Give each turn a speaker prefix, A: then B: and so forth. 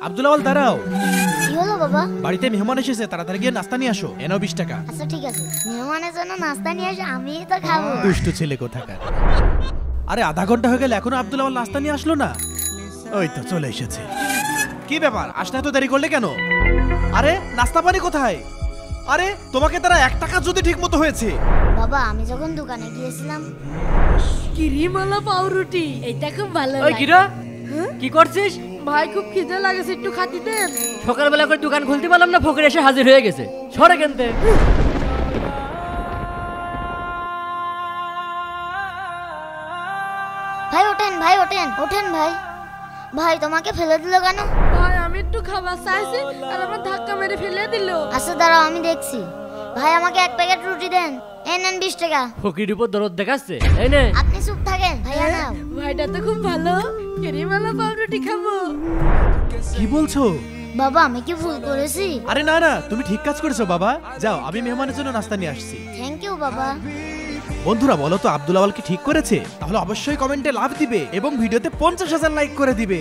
A: আব্দুল আওয়াল দাঁড়াও।
B: কি হলো বাবা?
A: বাড়িতে মেহমান এসেছে, তাড়াতাড়ি গিয়ে নাস্তা নিয়ে আসো। এনাও 20 টাকা।
B: আচ্ছা ঠিক আছে, মেহমানের জন্য নাস্তা নিয়ে আসে, আমিই তো খাবো।
A: দুষ্টু ছেলে কোথাকার। আরে আধা ঘন্টা হয়ে গেল এখনো আব্দুল আওয়াল নাস্তা নিয়ে আসলো না। ওই তো চলে এসেছে। কি ব্যাপার, আসতে এত দেরি করলে কেন? আরে নাস্তা পানি কোথায়? আরে তোমাকে তারা 1 টাকা যদি ঠিক মতো হয়েছে।
B: বাবা আমি যখন দোকানে গিয়েছিলাম।
C: কিরিমালা পাউরুটি, এটা খুব ভালো
D: ওই
C: লাগে।
D: কিরা কি করছিস?
C: ভাই খুব খিদে লাগেছে, একটু খাতি দেন।
D: সকালবেলা করে দোকান খুলতে পারলাম না, ফকির এসে হাজির হয়ে গেছে। সরে কেনতে?
B: ভাই ওঠেন, ভাই ওঠেন, ওঠেন ভাই। ভাই তোমাকে ফেলে দিল কেন?
C: ভাই আমি একটু খাবার চাইছি আর আমার ধাক্কা মেরে ফেলে দিল।
B: আচ্ছা দাঁড়াও আমি দেখছি। ভাই আমাকে 1 প্যাকেট রুটি দেন। এই নেন 20 টাকা।
D: ফকির উপর দরদ দেখাচ্ছে। এই নে।
B: আপনি চুপ থাকেন ভাইয়া নাও।
C: ভাইটা তো খুব ভালো, কিরিমালা পাউরুটি খাবো।
A: কি বলছো?
B: বাবা আমি কি ভুল করেছি?
A: আরে না না, তুমি ঠিক কাজ করেছো বাবা। যাও, আমি মেহমানের জন্য নাস্তা নিয়ে আসছি।
B: থ্যাংক ইউ বাবা।
A: বন্ধুরা বলো তো আব্দুল আওয়াল কি ঠিক করেছে? তাহলে অবশ্যই কমেন্টে লাভ দিবে এবং ভিডিওতে 50,000 লাইক করে দিবে।